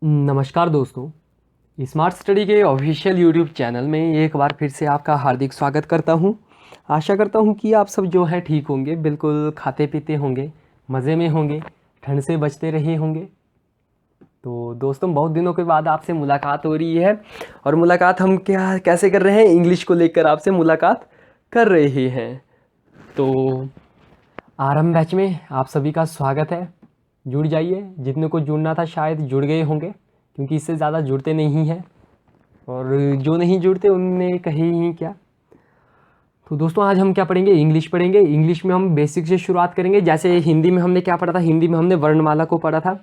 नमस्कार दोस्तों, smart study के ऑफिशियल यूट्यूब चैनल में एक बार फिर से आपका हार्दिक स्वागत करता हूं। आशा करता हूं कि आप सब जो है ठीक होंगे, बिल्कुल खाते पीते होंगे, मज़े में होंगे, ठंड से बचते रहे होंगे। तो दोस्तों, बहुत दिनों के बाद आपसे मुलाकात हो रही है और मुलाकात हम कैसे कर रहे हैं, इंग्लिश को लेकर आपसे मुलाकात कर रहे हैं। तो आरंभ बैच में आप सभी का स्वागत है। जुड़ जाइए, जितने को जुड़ना था शायद जुड़ गए होंगे, क्योंकि इससे ज़्यादा जुड़ते नहीं हैं और जो नहीं जुड़ते उनने कहे ही क्या। तो दोस्तों, आज हम क्या पढ़ेंगे? इंग्लिश पढ़ेंगे। इंग्लिश में हम बेसिक से शुरुआत करेंगे। जैसे हिंदी में हमने क्या पढ़ा था? हिंदी में हमने वर्णमाला को पढ़ा था,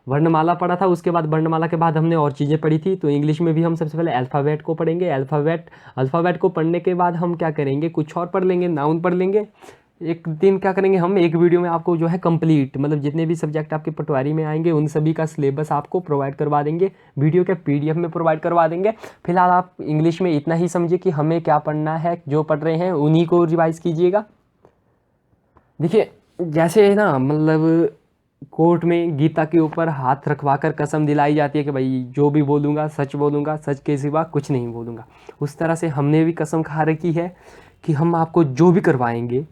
वर्णमाला पढ़ा था। उसके बाद वर्णमाला के बाद हमने और चीज़ें पढ़ी थी। तो इंग्लिश में भी हम सबसे पहले अल्फ़ाबेट को पढ़ेंगे। अल्फ़ाबेट को पढ़ने के बाद हम क्या करेंगे? कुछ और पढ़ लेंगे, नाउन पढ़ लेंगे। एक दिन क्या करेंगे हम, एक वीडियो में आपको जो है कंप्लीट, मतलब जितने भी सब्जेक्ट आपके पटवारी में आएंगे उन सभी का सिलेबस आपको प्रोवाइड करवा देंगे, वीडियो के पीडीएफ में प्रोवाइड करवा देंगे। फिलहाल आप इंग्लिश में इतना ही समझिए कि हमें क्या पढ़ना है, जो पढ़ रहे हैं उन्हीं को रिवाइज कीजिएगा। देखिए, जैसे है ना, मतलब कोर्ट में गीता के ऊपर हाथ रखवा कर कसम दिलाई जाती है कि भाई जो भी बोलूँगा सच के सिवा कुछ नहीं बोलूँगा। उस तरह से हमने भी कसम खा रखी है कि हम आपको जो भी करवाएंगे,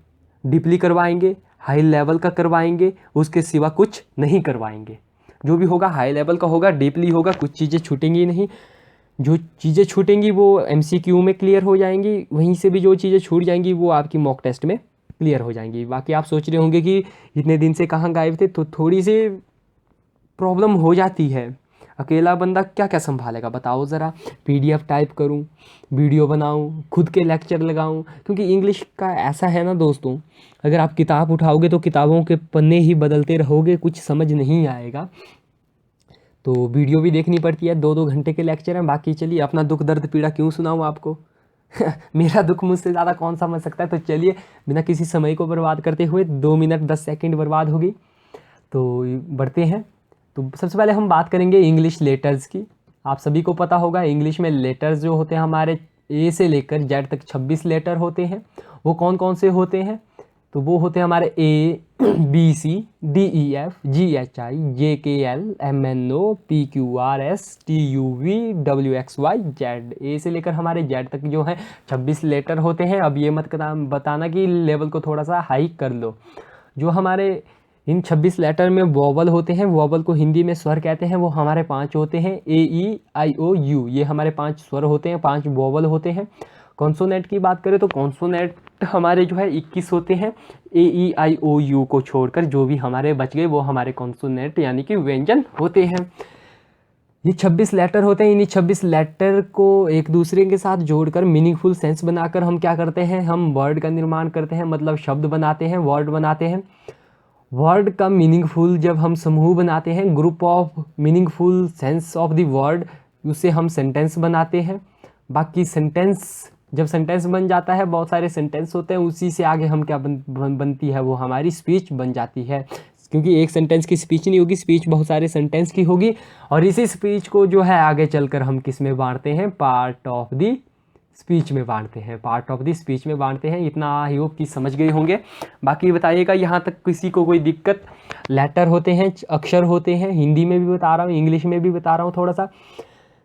डीपली करवाएंगे, हाई लेवल का करवाएंगे, उसके सिवा कुछ नहीं करवाएंगे। जो भी होगा हाई लेवल का होगा, डीपली होगा, कुछ चीज़ें छूटेंगी नहीं। जो चीज़ें छूटेंगी वो एमसीक्यू में क्लियर हो जाएंगी, वहीं से भी जो चीज़ें छूट जाएंगी वो आपकी मॉक टेस्ट में क्लियर हो जाएंगी। बाकी आप सोच रहे होंगे कि इतने दिन से कहाँ गायब थे, तो थोड़ी सी प्रॉब्लम हो जाती है। अकेला बंदा क्या क्या संभालेगा बताओ ज़रा। पीडीएफ टाइप करूं, वीडियो बनाऊं, खुद के लेक्चर लगाऊं, क्योंकि इंग्लिश का ऐसा है ना दोस्तों, अगर आप किताब उठाओगे तो किताबों के पन्ने ही बदलते रहोगे, कुछ समझ नहीं आएगा। तो वीडियो भी देखनी पड़ती है, 2-2 घंटे के लेक्चर हैं। बाकी चलिए, अपना दुख दर्द पीड़ा क्यों सुनाऊं आपको। मेरा दुख मुझसे ज़्यादा कौन समझ सकता है। तो चलिए, बिना किसी समय को बर्बाद करते हुए, 2 मिनट 10 सेकंड बर्बाद होगी, तो बढ़ते हैं। तो सबसे पहले हम बात करेंगे इंग्लिश लेटर्स की। आप सभी को पता होगा इंग्लिश में लेटर्स जो होते हैं हमारे ए से लेकर जेड तक 26 लेटर होते हैं। वो कौन कौन से होते हैं? तो वो होते हैं हमारे A, B, C, D, E, F, G, H, I, J, K, L, M, N, O, P, Q, R, S, T, U, V, W, X, Y, Z. A से लेकर हमारे जेड तक जो है 26 लेटर होते हैं। अब ये मत बताना कि लेवल को थोड़ा सा हाई कर लो। जो हमारे इन 26 लेटर में वॉवल होते हैं, वॉवल को हिंदी में स्वर कहते हैं, वो हमारे 5 होते हैं। ए, ई, आई, ओ, यू, ये हमारे 5 स्वर होते हैं, 5 वॉवल होते हैं। कॉन्सोनेंट की बात करें तो कॉन्सोनेंट हमारे जो है 21 होते हैं। ए, ई, आई, ओ, यू को छोड़कर जो भी हमारे बच गए वो हमारे कॉन्सोनेंट यानी कि व्यंजन होते हैं। ये 26 लेटर होते हैं। इन्हीं 26 लेटर को एक दूसरे के साथ जोड़कर मीनिंगफुल सेंस बनाकर हम क्या करते हैं, हम वर्ड का निर्माण करते हैं, मतलब शब्द बनाते हैं, वर्ड बनाते हैं। वर्ड का मीनिंगफुल जब हम समूह बनाते हैं, group of meaningful sense of the word, उससे हम सेंटेंस बनाते हैं। बाकी सेंटेंस, जब सेंटेंस बन जाता है, बहुत सारे सेंटेंस होते हैं, उसी से आगे हम क्या बनती है, वो हमारी स्पीच बन जाती है। क्योंकि एक सेंटेंस की स्पीच नहीं होगी, स्पीच बहुत सारे सेंटेंस की होगी। और इसी स्पीच को जो है आगे चलकर हम किस में बांटते हैं, पार्ट ऑफ द स्पीच में बांटते हैं, पार्ट ऑफ द स्पीच में बांटते हैं। इतना आई होप कि समझ गए होंगे। बाकी बताइएगा यहाँ तक किसी को कोई दिक्कत। लेटर होते हैं, अक्षर होते हैं, हिंदी में भी बता रहा हूँ, इंग्लिश में भी बता रहा हूँ थोड़ा सा।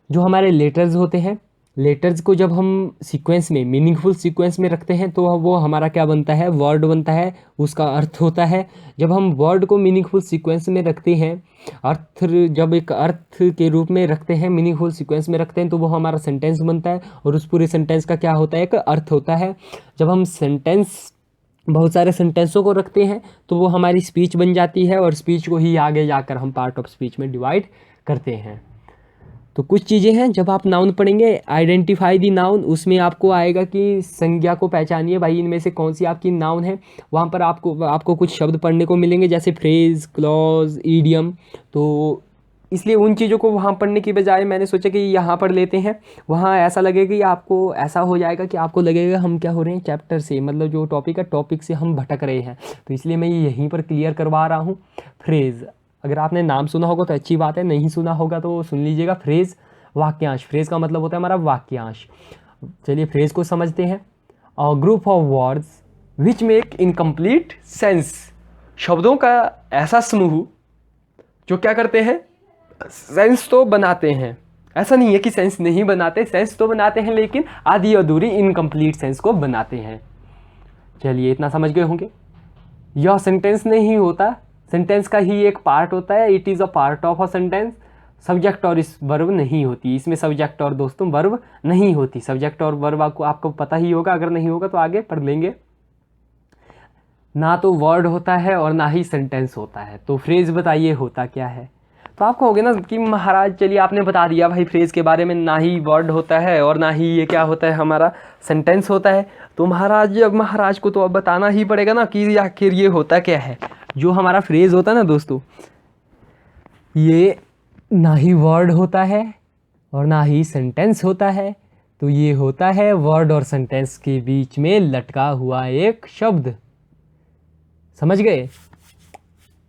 जो हमारे लेटर्स होते हैं, लेटर्स को जब हम सीक्वेंस में, मीनिंगफुल सीक्वेंस में रखते हैं तो वो हमारा क्या बनता है, वर्ड बनता है, उसका अर्थ होता है। जब हम वर्ड को मीनिंगफुल सीक्वेंस में रखते हैं, अर्थ, जब एक अर्थ के रूप में रखते हैं, मीनिंगफुल सीक्वेंस में रखते हैं, तो वो हमारा सेंटेंस बनता है। और उस पूरे सेंटेंस का क्या होता है, एक अर्थ होता है। जब हम सेंटेंस, बहुत सारे सेंटेंसों को रखते हैं तो वो हमारी स्पीच बन जाती है, और स्पीच को ही आगे जाकर हम पार्ट ऑफ स्पीच में डिवाइड करते हैं। तो कुछ चीज़ें हैं, जब आप नाउन पढ़ेंगे, आइडेंटिफाई दी नाउन, उसमें आपको आएगा कि संज्ञा को पहचानिए भाई, इनमें से कौन सी आपकी नाउन है। वहाँ पर आपको कुछ शब्द पढ़ने को मिलेंगे, जैसे फ्रेज, क्लॉज, ईडियम। तो इसलिए उन चीज़ों को वहाँ पढ़ने की बजाय मैंने सोचा कि यहाँ पढ़ लेते हैं। वहाँ ऐसा लगेगा कि आपको, ऐसा हो जाएगा कि आपको लगेगा हम क्या हो रहे हैं, चैप्टर से, मतलब जो टॉपिक है, टॉपिक से हम भटक रहे हैं। तो इसलिए मैं यहीं पर क्लियर करवा रहा हूँ। फ्रेज़, अगर आपने नाम सुना होगा तो अच्छी बात है, नहीं सुना होगा तो सुन लीजिएगा। फ्रेज़, वाक्यांश, फ्रेज़ का मतलब होता है हमारा वाक्यांश। चलिए फ्रेज़ को समझते हैं। Group of words which make incomplete sense, शब्दों का ऐसा समूह जो क्या करते हैं, सेंस तो बनाते हैं, ऐसा नहीं है कि सेंस नहीं बनाते, सेंस तो बनाते हैं लेकिन आधी अधूरी इनकम्प्लीट सेंस को बनाते हैं। चलिए इतना समझ गए होंगे। यह सेंटेंस नहीं होता, सेंटेंस का ही एक पार्ट होता है, it is a part of a sentence. Subject और इस वर्ब नहीं होती इसमें, सब्जेक्ट और दोस्तों वर्ब नहीं होती। सब्जेक्ट और वर्ब आपको पता ही होगा, अगर नहीं होगा तो आगे पढ़ लेंगे। ना तो वर्ड होता है और ना ही सेंटेंस होता है। तो फ्रेज बताइए होता क्या है। तो आप कहोगे ना कि महाराज चलिए आपने बता दिया भाई फ्रेज के बारे में, ना ही वर्ड होता है और ना ही ये क्या होता है हमारा सेंटेंस होता है। तो महाराज अब महाराज को तो अब बताना ही पड़ेगा ना कि आखिर ये होता क्या है। जो हमारा फ्रेज होता है ना दोस्तों, ये ना ही वर्ड होता है और ना ही सेंटेंस होता है। तो ये होता है वर्ड और सेंटेंस के बीच में लटका हुआ एक शब्द। समझ गए?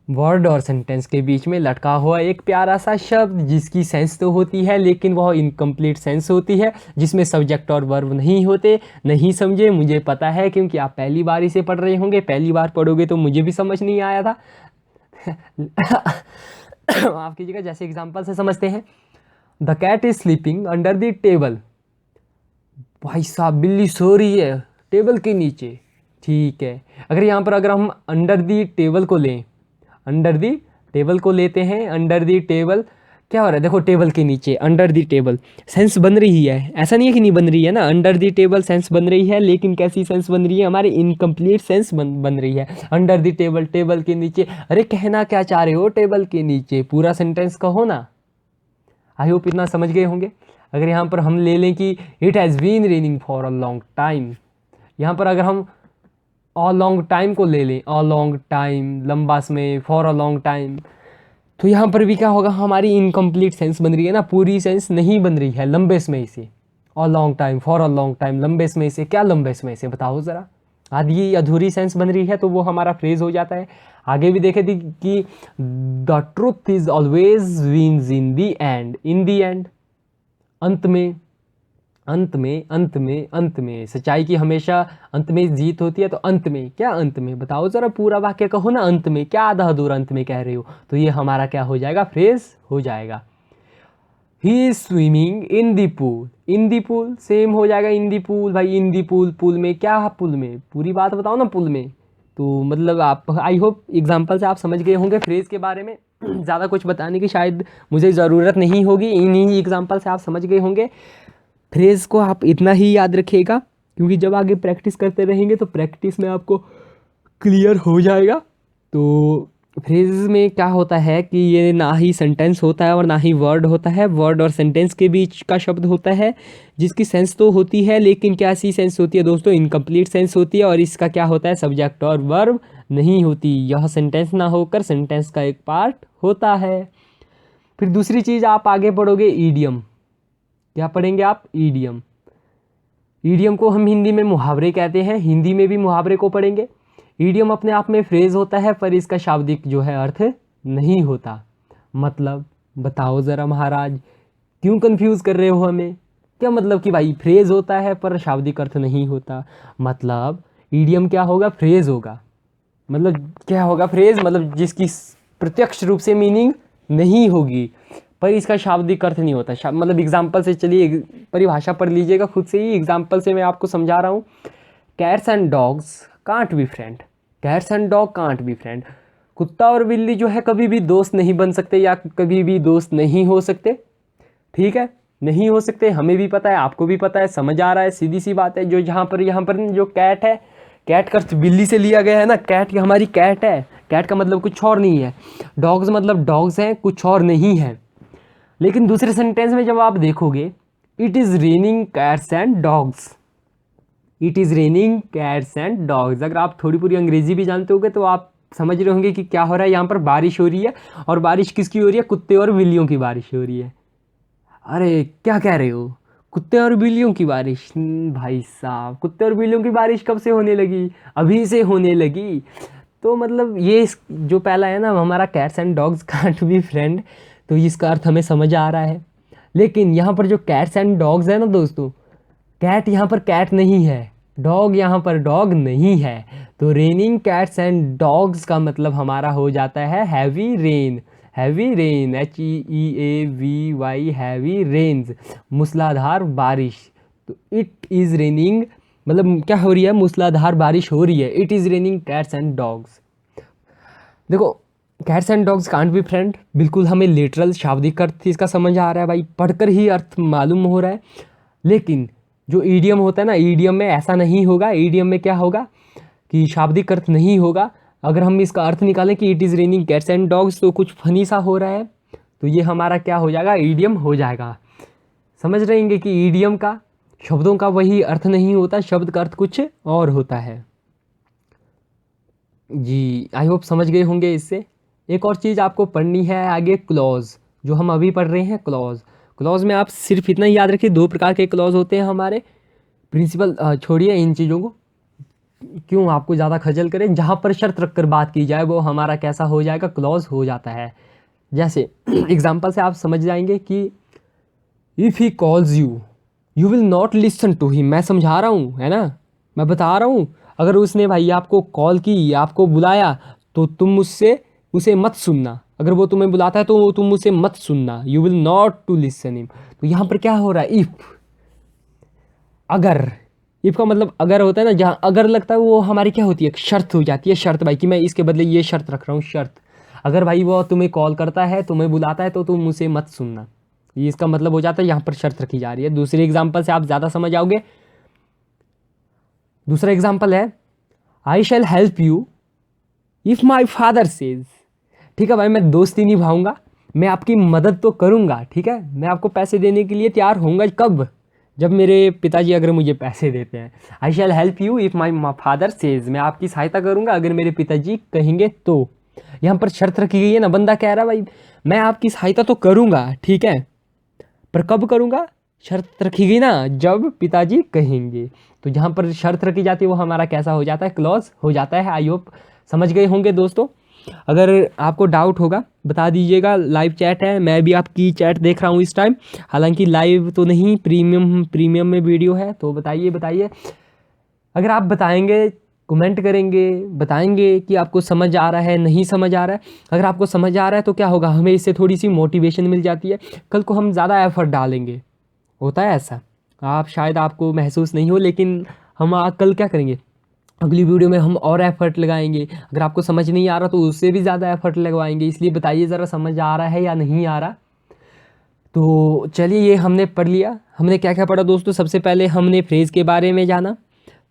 वर्ड और सेंटेंस के बीच में लटका हुआ एक प्यारा सा शब्द जिसकी सेंस तो होती है लेकिन वह इनकम्प्लीट सेंस होती है, जिसमें सब्जेक्ट और वर्ब नहीं होते। नहीं समझे मुझे पता है, क्योंकि आप पहली बार इसे पढ़ रहे होंगे, पहली बार पढ़ोगे तो मुझे भी समझ नहीं आया था। माफ कीजिएगा, जैसे एग्जांपल से समझते हैं। The cat is sleeping under the table. भाई साहब बिल्ली सो रही है टेबल के नीचे। ठीक है, अगर हम अंडर दी टेबल को लें, अंडर दी टेबल को लेते हैं, अंडर दी टेबल क्या हो रहा है, देखो टेबल के नीचे अंडर दी टेबल सेंस बन रही है, ऐसा नहीं है कि नहीं बन रही है ना। अंडर दी टेबल सेंस बन रही है, लेकिन कैसी सेंस बन रही है, हमारी इनकम्प्लीट सेंस बन रही है। अंडर दी टेबल, टेबल के नीचे, अरे कहना क्या चाह रहे हो टेबल के नीचे, पूरा सेंटेंस कहो ना। आई होप इतना समझ गए होंगे। अगर यहाँ पर हम ले लें कि it has been raining for a long time, यहाँ पर अगर हम अ लॉन्ग टाइम को ले लें, अ लॉन्ग टाइम लंबा समय, फॉर अ लॉन्ग टाइम, तो यहाँ पर भी क्या होगा, हमारी इनकम्प्लीट सेंस बन रही है ना, पूरी सेंस नहीं बन रही है लंबे समय से। अ long time, for a long time, लंबे समय से, क्या लंबे समय से बताओ ज़रा, आधी अधूरी सेंस बन रही है तो वो हमारा फ्रेज हो जाता है। आगे भी देखे थी कि the truth is always wins in the and, in the and, अंत में, अंत में, अंत में, अंत में, सच्चाई की हमेशा अंत में जीत होती है। तो अंत में, क्या अंत में बताओ ज़रा, पूरा वाक्य कहो ना, अंत में, क्या आधा अधूरा अंत में कह रहे हो, तो ये हमारा क्या हो जाएगा, फ्रेज हो जाएगा। He is swimming in the pool, in the pool same हो जाएगा, इन दी पूल। भाई इन दी पूल, पूल में क्या, पुल में, पूरी बात बताओ ना पुल में। तो मतलब आप, आई होप एग्जाम्पल से आप समझ गए होंगे फ्रेज के बारे में। ज़्यादा कुछ बताने की शायद मुझे ज़रूरत नहीं होगी, इन्हीं एग्जाम्पल से आप समझ गए होंगे। फ्रेज को आप इतना ही याद रखिएगा, क्योंकि जब आगे प्रैक्टिस करते रहेंगे तो प्रैक्टिस में आपको क्लियर हो जाएगा। तो फ्रेज में क्या होता है कि ये ना ही सेंटेंस होता है और ना ही वर्ड होता है, वर्ड और सेंटेंस के बीच का शब्द होता है, जिसकी सेंस तो होती है लेकिन क्या सी सेंस होती है दोस्तों, इनकम्प्लीट सेंस होती है। और इसका क्या होता है, सब्जेक्ट और वर्ब नहीं होती, यह सेंटेंस ना होकर सेंटेंस का एक पार्ट होता है। फिर दूसरी चीज़ आप आगे पढ़ोगे ईडियम। क्या पढ़ेंगे आप, ईडियम। ईडियम को हम हिंदी में मुहावरे कहते हैं, हिंदी में भी मुहावरे को पढ़ेंगे। ईडियम अपने आप में फ्रेज होता है पर इसका शाब्दिक जो है अर्थ नहीं होता। मतलब बताओ ज़रा महाराज, क्यों कंफ्यूज कर रहे हो हमें, क्या मतलब कि भाई फ्रेज होता है पर शाब्दिक अर्थ नहीं होता, मतलब ईडियम क्या होगा, फ्रेज होगा। मतलब क्या होगा, फ्रेज मतलब जिसकी प्रत्यक्ष रूप से मीनिंग नहीं होगी पर इसका शाब्दिक अर्थ नहीं होता। मतलब एग्जाम्पल से, चलिए परिभाषा पढ़ लीजिएगा खुद से ही, एग्जाम्पल से मैं आपको समझा रहा हूँ। Cats and dogs can't be friend, cats and dog can't be friend, कुत्ता और बिल्ली जो है कभी भी दोस्त नहीं बन सकते या कभी भी दोस्त नहीं हो सकते। ठीक है, नहीं हो सकते, हमें भी पता है, आपको भी पता है, समझ आ रहा है, सीधी सी बात है। जो यहाँ पर जो कैट है, कैट का अर्थ बिल्ली से लिया गया है ना, कैट हमारी कैट है, कैट का मतलब कुछ और नहीं है। डॉग्स मतलब डॉग्स हैं, कुछ और नहीं है। लेकिन दूसरे सेंटेंस में जब आप देखोगे, it is raining cats and dogs, it is raining cats and dogs. अगर आप थोड़ी पूरी अंग्रेजी भी जानते होंगे तो आप समझ रहे होंगे कि क्या हो रहा है, यहाँ पर बारिश हो रही है। और बारिश किसकी हो रही है, कुत्ते और बिल्लियों की बारिश हो रही है। अरे क्या कह रहे हो, कुत्ते और बिल्लियों की बारिश? भाई साहब कुत्ते और बिल्लियों की बारिश कब से होने लगी, अभी से होने लगी। तो मतलब ये जो पहला है ना हमारा, cats and dogs can't be friend, तो इसका अर्थ हमें समझ आ रहा है। लेकिन यहाँ पर जो कैट्स एंड डॉग्स है ना दोस्तों, कैट यहाँ पर कैट नहीं है, डॉग यहाँ पर डॉग नहीं है। तो रेनिंग कैट्स एंड डॉग्स का मतलब हमारा हो जाता है heavy rain, heavy rain, HEAVY, heavy rains, मूसलाधार बारिश। तो इट इज़ रेनिंग मतलब क्या हो रही है, मूसलाधार बारिश हो रही है। It is raining cats and dogs. देखो cats and dogs can't be friend, बिल्कुल हमें लिटरल शाब्दिक अर्थ इसका समझ आ रहा है भाई, पढ़कर ही अर्थ मालूम हो रहा है। लेकिन जो ईडियम होता है ना, ईडियम में ऐसा नहीं होगा। ईडियम में क्या होगा कि शाब्दिक अर्थ नहीं होगा। अगर हम इसका अर्थ निकालें कि it is raining cats and dogs, तो कुछ फनी सा हो रहा है, तो ये हमारा क्या हो जाएगा, ईडियम हो जाएगा। समझ रहेंगे कि ईडियम का शब्दों का वही अर्थ नहीं होता, शब्द का अर्थ कुछ और होता है। जी आई होप समझ गए होंगे इससे। एक और चीज़ आपको पढ़नी है आगे, क्लॉज, जो हम अभी पढ़ रहे हैं क्लॉज। क्लॉज में आप सिर्फ इतना ही याद रखिए, 2 प्रकार के क्लॉज होते हैं हमारे। प्रिंसिपल छोड़िए इन चीज़ों को, क्यों आपको ज़्यादा खजल करें। जहाँ पर शर्त रखकर बात की जाए वो हमारा कैसा हो जाएगा, क्लॉज हो जाता है। जैसे एग्जाम्पल से आप समझ जाएंगे कि if he calls you, you will not listen to him. मैं समझा रहा हूँ, है ना, मैं बता रहा हूँ। अगर उसने भाई आपको कॉल की, आपको बुलाया, तो तुम उससे उसे मत सुनना। अगर वो तुम्हें बुलाता है तो तुम उसे मत सुनना। You will not to listen him. तो यहाँ पर क्या हो रहा है, इफ़, अगर। इफ़ का मतलब अगर होता है ना, जहाँ अगर लगता है वो हमारी क्या होती है, शर्त हो जाती है। शर्त भाई कि मैं इसके बदले ये शर्त रख रहा हूँ, शर्त। अगर भाई वो तुम्हें कॉल करता है, तुम्हें बुलाता है, तो तुम उसे मत सुनना, ये इसका मतलब हो जाता है। यहाँ पर शर्त रखी जा रही है। दूसरे एग्जाम्पल से आप ज़्यादा समझ आओगे। दूसरा एग्जाम्पल है, I shall help you if my father says. ठीक है भाई, मैं दोस्ती निभाऊंगा, मैं आपकी मदद तो करूंगा, ठीक है, मैं आपको पैसे देने के लिए तैयार होऊंगा। कब, जब मेरे पिताजी अगर मुझे पैसे देते हैं। I shall help you if my father says, मैं आपकी सहायता करूंगा अगर मेरे पिताजी कहेंगे तो। यहाँ पर शर्त रखी गई है ना, बंदा कह रहा है भाई मैं आपकी सहायता तो करूंगा, ठीक है, पर कब करूंगा, शर्त रखी गई ना, जब पिताजी कहेंगे। तो जहाँ पर शर्त रखी जाती है वो हमारा कैसा हो जाता है, क्लॉज हो जाता है। आई होप समझ गए होंगे दोस्तों। अगर आपको डाउट होगा बता दीजिएगा, लाइव चैट है, मैं भी आपकी चैट देख रहा हूँ इस टाइम। हालांकि लाइव तो नहीं, प्रीमियम में वीडियो है। तो बताइए बताइए, अगर आप बताएंगे, कमेंट करेंगे, बताएंगे कि आपको समझ आ रहा है, नहीं समझ आ रहा है। अगर आपको समझ आ रहा है तो क्या होगा, हमें इससे थोड़ी सी मोटिवेशन मिल जाती है, कल को हम ज़्यादा एफर्ट डालेंगे। होता है ऐसा, आप शायद आपको महसूस नहीं हो, लेकिन हम कल क्या करेंगे, अगली वीडियो में हम और एफर्ट लगाएंगे। अगर आपको समझ नहीं आ रहा तो उससे भी ज़्यादा एफर्ट लगवाएंगे। इसलिए बताइए ज़रा, समझ आ रहा है या नहीं आ रहा। तो चलिए, ये हमने पढ़ लिया। हमने क्या क्या पढ़ा दोस्तों, सबसे पहले हमने फ्रेज़ के बारे में जाना,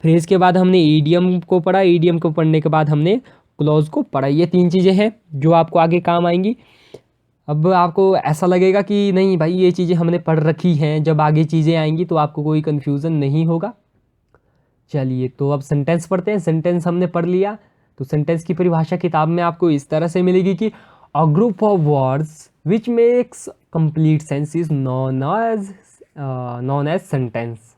फ्रेज़ के बाद हमने ईडियम को पढ़ा, ईडियम को पढ़ने के बाद हमने क्लॉज को पढ़ा। ये 3 चीज़ें हैं जो आपको आगे काम आएंगी। अब आपको ऐसा लगेगा कि नहीं भाई ये चीज़ें हमने पढ़ रखी हैं, जब आगे चीज़ें आएंगी तो आपको कोई कन्फ्यूज़न नहीं होगा। चलिए, तो अब सेंटेंस पढ़ते हैं। सेंटेंस हमने पढ़ लिया, तो सेंटेंस की परिभाषा किताब में आपको इस तरह से मिलेगी कि a group of words which makes complete sense is known as sentence.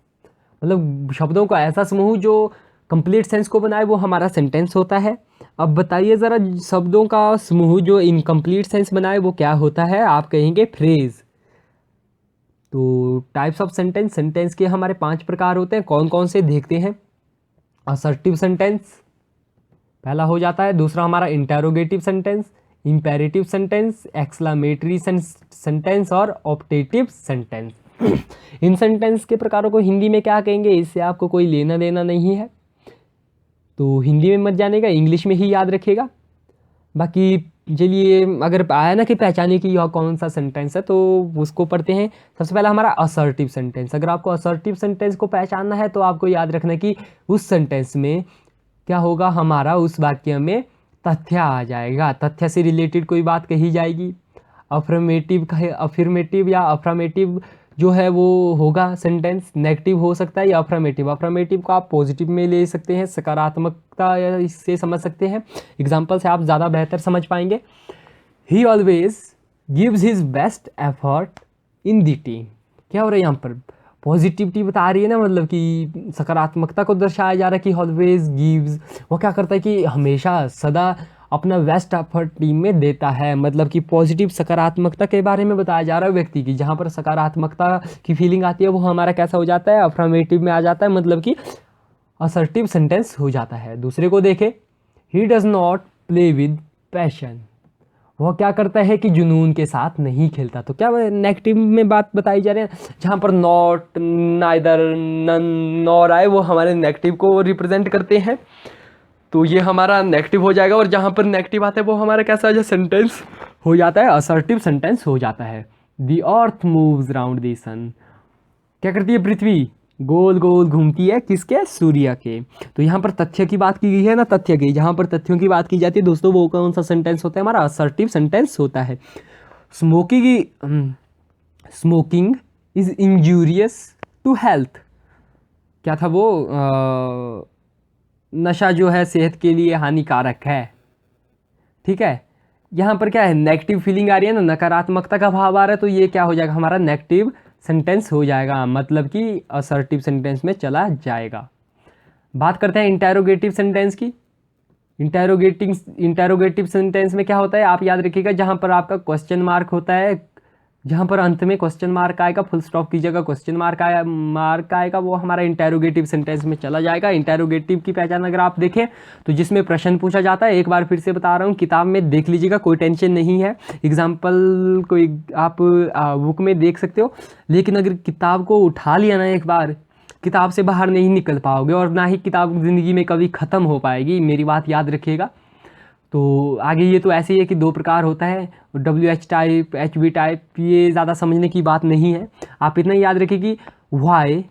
मतलब शब्दों का ऐसा समूह जो कंप्लीट सेंस को बनाए वो हमारा सेंटेंस होता है। अब बताइए ज़रा, शब्दों का समूह जो इनकम्प्लीट सेंस बनाए वो क्या होता है, आप कहेंगे फ्रेज। तो टाइप्स ऑफ सेंटेंस, सेंटेंस के हमारे 5 प्रकार होते हैं। कौन कौन से देखते हैं। असर्टिव सेंटेंस पहला हो जाता है। दूसरा हमारा interrogative sentence, imperative sentence, exclamatory sentence और ऑप्टेटिव सेंटेंस। इन सेंटेंस के प्रकारों को हिंदी में क्या कहेंगे, इससे आपको कोई लेना देना नहीं है, तो हिंदी में मत जानेगा, इंग्लिश में ही याद रखिएगा। बाकी चलिए, अगर आया ना कि पहचाने कि यह कौन सा सेंटेंस है, तो उसको पढ़ते हैं। सबसे पहला हमारा असर्टिव सेंटेंस। अगर आपको असर्टिव सेंटेंस को पहचानना है तो आपको याद रखना कि उस सेंटेंस में क्या होगा, हमारा उस वाक्य में तथ्य आ जाएगा, तथ्य से रिलेटेड कोई बात कही जाएगी। अफर्मेटिव या अफ्रामेटिव जो है वो होगा सेंटेंस, नेगेटिव हो सकता है या अफ्रामेटिव। अफ्रामेटिव को आप पॉजिटिव में ले सकते हैं, सकारात्मकता इससे समझ सकते हैं। एग्जाम्पल से आप ज़्यादा बेहतर समझ पाएंगे। ही always gives his best effort in the team. क्या हो रहा है यहाँ पर, पॉजिटिविटी बता रही है ना, मतलब कि सकारात्मकता को दर्शाया जा रहा है कि ऑलवेज गिव्स, वो क्या करता है कि हमेशा सदा अपना बेस्ट एफर्ट टीम में देता है। मतलब कि पॉजिटिव सकारात्मकता के बारे में बताया जा रहा है व्यक्ति की। जहाँ पर सकारात्मकता की फीलिंग आती है वो हमारा कैसा हो जाता है, अफर्मेटिव में आ जाता है, मतलब कि असर्टिव सेंटेंस हो जाता है। दूसरे को देखें, he does not play with passion. वह क्या करता है कि जुनून के साथ नहीं खेलता। तो क्या नेगेटिव में बात बताई जा रही है, जहाँ पर नॉट, नाइदर, नन, नॉर आए वो हमारे नेगेटिव को रिप्रेजेंट करते हैं। तो ये हमारा नेगेटिव हो जाएगा। और जहाँ पर नेगेटिव आता है वो हमारा कैसा हो जाए, सेंटेंस हो जाता है, असर्टिव सेंटेंस हो जाता है। The earth moves round the sun. क्या करती है पृथ्वी, गोल गोल घूमती है, किसके, सूर्य के। तो यहाँ पर तथ्य की बात की गई है ना, तथ्य की, जहाँ पर तथ्यों की बात की जाती है दोस्तों, वो कौन सा सेंटेंस होता है, हमारा असर्टिव सेंटेंस होता है। Smoking smoking is injurious to health. क्या था वो, नशा जो है सेहत के लिए हानिकारक है। ठीक है, यहाँ पर क्या है, नेगेटिव फीलिंग आ रही है ना, नकारात्मकता का भाव आ रहा है, तो ये क्या हो जाएगा, हमारा नेगेटिव सेंटेंस हो जाएगा, मतलब कि असर्टिव सेंटेंस में चला जाएगा। बात करते हैं इंटेरोगेटिव सेंटेंस की। इंटेरोगेटिव सेंटेंस में क्या होता है, आप याद रखिएगा, जहाँ पर आपका क्वेश्चन मार्क होता है, जहाँ पर अंत में क्वेश्चन मार्क आएगा, फुल स्टॉप की जगह क्वेश्चन मार्क आएगा, वो हमारा इंटेरोगेटिव सेंटेंस में चला जाएगा। इंटेरोगेटिव की पहचान अगर आप देखें तो जिसमें प्रश्न पूछा जाता है, एक बार फिर से बता रहा हूँ, किताब में देख लीजिएगा, कोई टेंशन नहीं है, एग्जाम्पल कोई आप बुक में देख सकते हो, लेकिन अगर किताब को उठा लिया ना एक बार, किताब से बाहर नहीं निकल पाओगे, और ना ही किताब ज़िंदगी में कभी ख़त्म हो पाएगी, मेरी बात याद रखिएगा। तो आगे ये तो ऐसे ही है कि दो प्रकार होता है, WH टाइप, HV टाइप, ये ज़्यादा समझने की बात नहीं है। आप इतना याद रखिए कि why,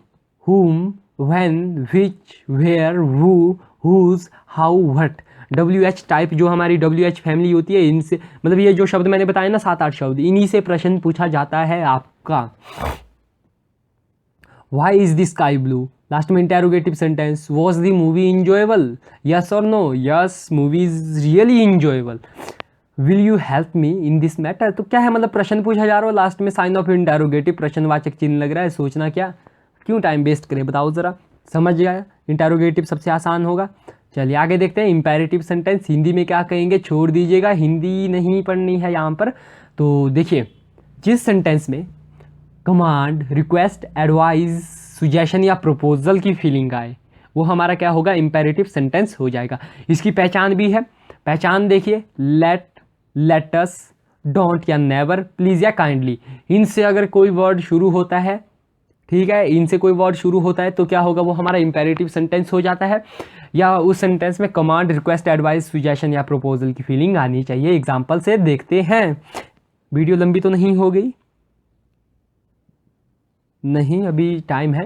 whom, when, which, where, who, whose, how, what. WH type जो हमारी WH फैमिली होती है, इनसे मतलब ये जो शब्द मैंने बताए ना, 7-8 शब्द, इन्हीं से प्रश्न पूछा जाता है आपका। Why is the sky blue? Last में interrogative sentence, was the movie enjoyable, yes और no, yes movie is really enjoyable, will you help me in this matter. तो क्या है, मतलब प्रश्न पूछा जा रहा हो, लास्ट में साइन ऑफ इंटेरोगेटिव, प्रश्नवाचक चिन्ह लग रहा है, सोचना क्या, क्यों टाइम वेस्ट करें, बताओ ज़रा, समझ गया, इंटेरोगेटिव सबसे आसान होगा। चलिए आगे देखते हैं, इंपेरेटिव सेंटेंस हिंदी में क्या कहेंगे, छोड़ दीजिएगा, हिंदी नहीं पढ़नी है यहाँ पर। तो देखिए, जिस सेंटेंस में कमांड, रिक्वेस्ट, एडवाइस, सुजेशन या प्रपोजल की फीलिंग आए, वो हमारा क्या होगा, इंपेरेटिव सेंटेंस हो जाएगा। इसकी पहचान भी है, पहचान देखिए, लेट, लेटस, डोंट या नेवर, प्लीज़ या काइंडली, इनसे अगर कोई वर्ड शुरू होता है, ठीक है, इनसे कोई वर्ड शुरू होता है तो क्या होगा, वो हमारा इंपेरेटिव सेंटेंस हो जाता है। या उस सेंटेंस में कमांड, रिक्वेस्ट, एडवाइस, सुजेशन या प्रपोजल की फीलिंग आनी चाहिए। एग्जाम्पल से देखते हैं, वीडियो लंबी तो नहीं हो गई, नहीं अभी टाइम है।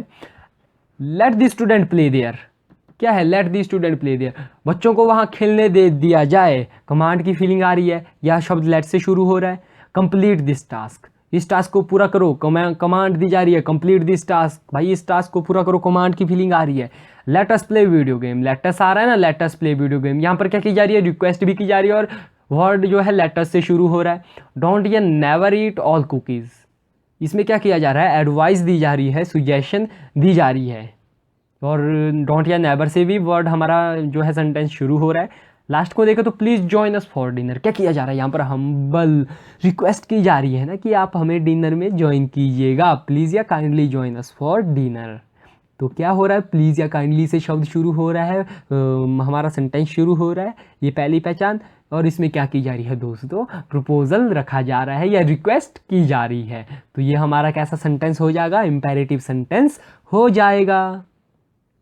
Let the student play there, क्या है, let the student play there, बच्चों को वहाँ खेलने दे दिया जाए, कमांड की फीलिंग आ रही है, यह शब्द लेट से शुरू हो रहा है। कंप्लीट दिस टास्क, इस टास्क को पूरा करो, कमांड दी जा रही है, कंप्लीट दिस टास्क, भाई इस टास्क को पूरा करो, कमांड की फीलिंग आ रही है। Let us play video game, let us आ रहा है ना, let us play video game, यहाँ पर क्या की जा रही है, रिक्वेस्ट भी की जा रही है, और वर्ड जो है लेट अस से शुरू हो रहा है। डोंट या नेवर ईट ऑल कुकीज़, इसमें क्या किया जा रहा है, एडवाइस दी जा रही है, सुजेशन दी जा रही है, और डोंट या नेवर से भी वर्ड हमारा जो है सेंटेंस शुरू हो रहा है। लास्ट को देखो तो please join us for dinner, क्या किया जा रहा है यहाँ पर, हम्बल रिक्वेस्ट की जा रही है ना कि आप हमें डिनर में ज्वाइन कीजिएगा, प्लीज़ या kindly join us for dinner. तो क्या हो रहा है, प्लीज़ या काइंडली से शब्द शुरू हो रहा है, हमारा सेंटेंस शुरू हो रहा है, ये पहली पहचान। और इसमें क्या की जा रही है दोस्तों, प्रपोजल रखा जा रहा है या रिक्वेस्ट की जा रही है, तो ये हमारा कैसा सेंटेंस हो जाएगा, इंपेरेटिव सेंटेंस हो जाएगा।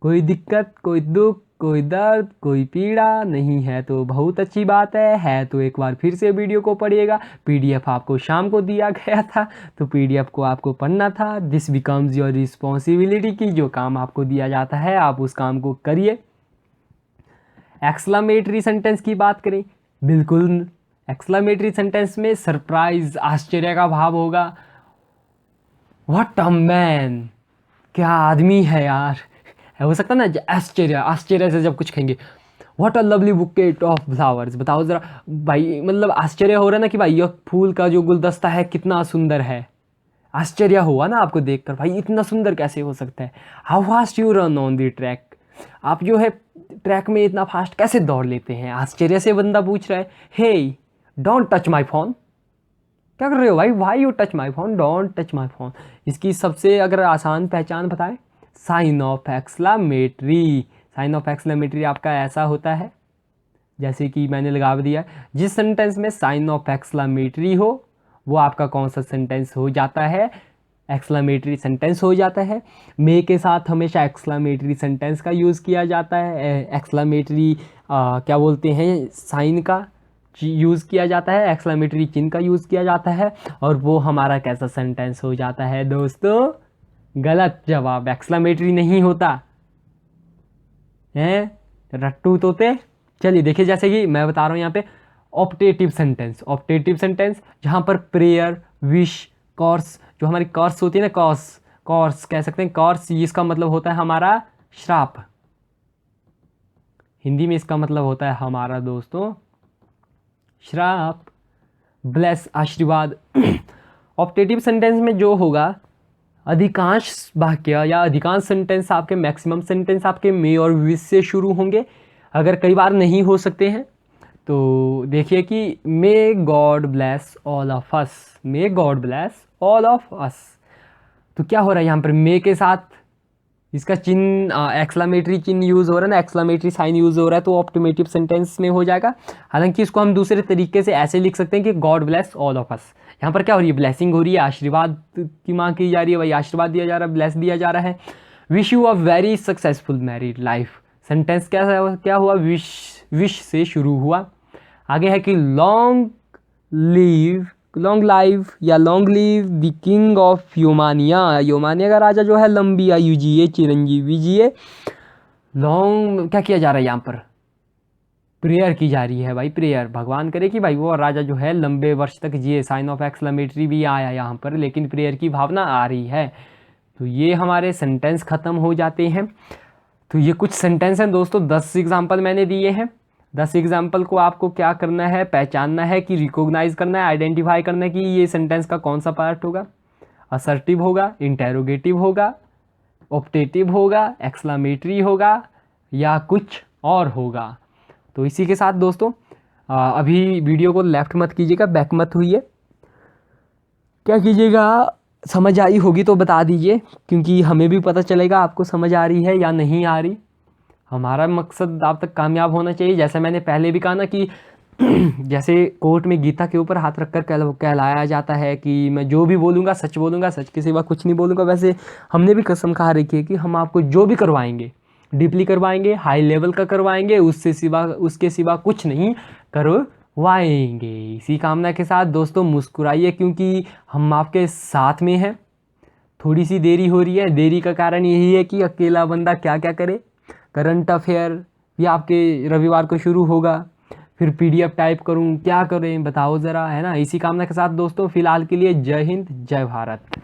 कोई दिक्कत, कोई दुख, कोई दर्द, कोई पीड़ा नहीं है तो बहुत अच्छी बात है तो एक बार फिर से वीडियो को पढ़िएगा। PDF आपको शाम को दिया गया था, तो PDF को आपको पढ़ना था। दिस बिकम्स योर रिस्पॉन्सिबिलिटी, की जो काम आपको दिया जाता है आप उस काम को करिए। एक्सक्लेमेटरी सेंटेंस की बात करें, बिल्कुल एक्सक्लेमेटरी सेंटेंस में सरप्राइज, आश्चर्य का भाव होगा। व्हाट अ मैन, क्या आदमी है यार, हो सकता ना, आश्चर्य, आश्चर्य से जब कुछ कहेंगे, what a lovely bouquet of flowers, बताओ ज़रा भाई, मतलब आश्चर्य हो रहा है ना कि भाई यह फूल का जो गुलदस्ता है कितना सुंदर है, आश्चर्य हुआ ना आपको देखकर, भाई इतना सुंदर कैसे हो सकता है। How fast you run on the track, आप जो है ट्रैक में इतना फास्ट कैसे दौड़ लेते हैं, आश्चर्य से बंदा पूछ रहा है। Hey don't touch my phone, क्या कर रहे हो भाई, why you touch my phone, don't touch my phone. इसकी सबसे अगर आसान पहचान बताए, sign of exclamatory, sign of exclamatory आपका ऐसा होता है, जैसे कि मैंने लगा दिया, जिस सेंटेंस में साइन ऑफ एक्सक्लेमेटरी हो वो आपका कौन सा सेंटेंस हो जाता है, एक्सक्लेमेटरी सेंटेंस हो जाता है। मे के साथ हमेशा एक्सक्लेमेटरी सेंटेंस का यूज़ किया जाता है, एक्सक्लेमेटरी क्या बोलते हैं साइन का यूज़ किया जाता है, एक्सक्लेमेटरी चिन्ह का यूज़ किया जाता है, और वो हमारा कैसा सेंटेंस हो जाता है दोस्तों? गलत जवाब, एक्सक्लेमेटरी नहीं होता है, रट्टू तोते। चलिए देखिए, जैसे कि मैं बता रहा हूँ यहाँ पे ऑप्टेटिव सेंटेंस, ऑप्टेटिव सेंटेंस जहाँ पर प्रेयर, विश, कॉर्स, जो हमारी कॉर्स होती है ना, कॉर्स कह सकते हैं, कॉर्स इसका मतलब होता है हमारा श्राप, हिंदी में इसका मतलब होता है हमारा दोस्तों श्राप, ब्लेस आशीर्वाद। ऑप्टेटिव सेंटेंस में जो होगा, अधिकांश वाक्य या अधिकांश सेंटेंस आपके, मैक्सिमम सेंटेंस आपके मे और विश से शुरू होंगे। अगर कई बार नहीं हो सकते हैं तो देखिए कि may God bless all of us, may God bless all of us. तो क्या हो रहा है यहाँ पर, मे के साथ इसका चिन्ह एक्सक्लेमेटरी चिन्ह यूज़ हो रहा है ना, एक्सक्लेमेटरी साइन यूज़ हो रहा है, तो ऑप्टिमेटिव सेंटेंस में हो जाएगा। हालांकि इसको हम दूसरे तरीके से ऐसे लिख सकते हैं कि God bless all of us. यहाँ पर क्या हो रही है, ब्लेसिंग हो रही है, आशीर्वाद की मांग की जा रही है, भाई आशीर्वाद दिया जा रहा है, ब्लेस दिया जा रहा है। Wish you a very successful married life, sentence क्या हुआ, विश से शुरू हुआ। आगे है कि लॉन्ग लाइफ या long live the king of योमानिया, योमानिया का राजा जो है लंबी आयु जिए, चिरंजीवी जिए। लॉन्ग क्या किया जा रहा है यहाँ पर, प्रेयर की जा रही है भाई, प्रेयर, भगवान करे कि भाई वो राजा जो है लंबे वर्ष तक जिए। साइन ऑफ एक्सक्लेमेटरी भी आया यहाँ पर, लेकिन प्रेयर की भावना आ रही है। तो ये हमारे सेंटेंस खत्म हो जाते हैं। तो ये कुछ सेंटेंस हैं दोस्तों, 10 एग्जाम्पल मैंने दिए हैं। 10 एग्जाम्पल को आपको क्या करना है, पहचानना है कि रिकॉग्नाइज करना है, आइडेंटिफाई करना है कि ये सेंटेंस का कौन सा पार्ट होगा, असर्टिव होगा, इंटेरोगेटिव होगा, ऑप्टेटिव होगा, एक्सक्लेमेटरी होगा या कुछ और होगा। तो इसी के साथ दोस्तों अभी वीडियो को लेफ्ट मत कीजिएगा, बैक मत हुइए, क्या कीजिएगा, समझ आई होगी तो बता दीजिए, क्योंकि हमें भी पता चलेगा आपको समझ आ रही है या नहीं आ रही। हमारा मकसद आप तक कामयाब होना चाहिए। जैसे मैंने पहले भी कहा ना कि जैसे कोर्ट में गीता के ऊपर हाथ रखकर कहलाया जाता है कि मैं जो भी बोलूँगा सच बोलूँगा, सच के सिवा कुछ नहीं बोलूँगा। वैसे हमने भी कसम खा रखी है कि हम आपको जो भी करवाएंगे, डीपली करवाएंगे, हाई लेवल का करवाएंगे, उसके सिवा कुछ नहीं करवाएंगे। इसी कामना के साथ दोस्तों मुस्कुराइए, क्योंकि हम आपके साथ में हैं। थोड़ी सी देरी हो रही है, देरी का कारण यही है कि अकेला बंदा क्या क्या करे। करंट अफेयर भी आपके रविवार को शुरू होगा, फिर PDF टाइप करूं, क्या करें बताओ ज़रा, है ना। इसी कामना के साथ दोस्तों फिलहाल के लिए जय हिंद, जय भारत।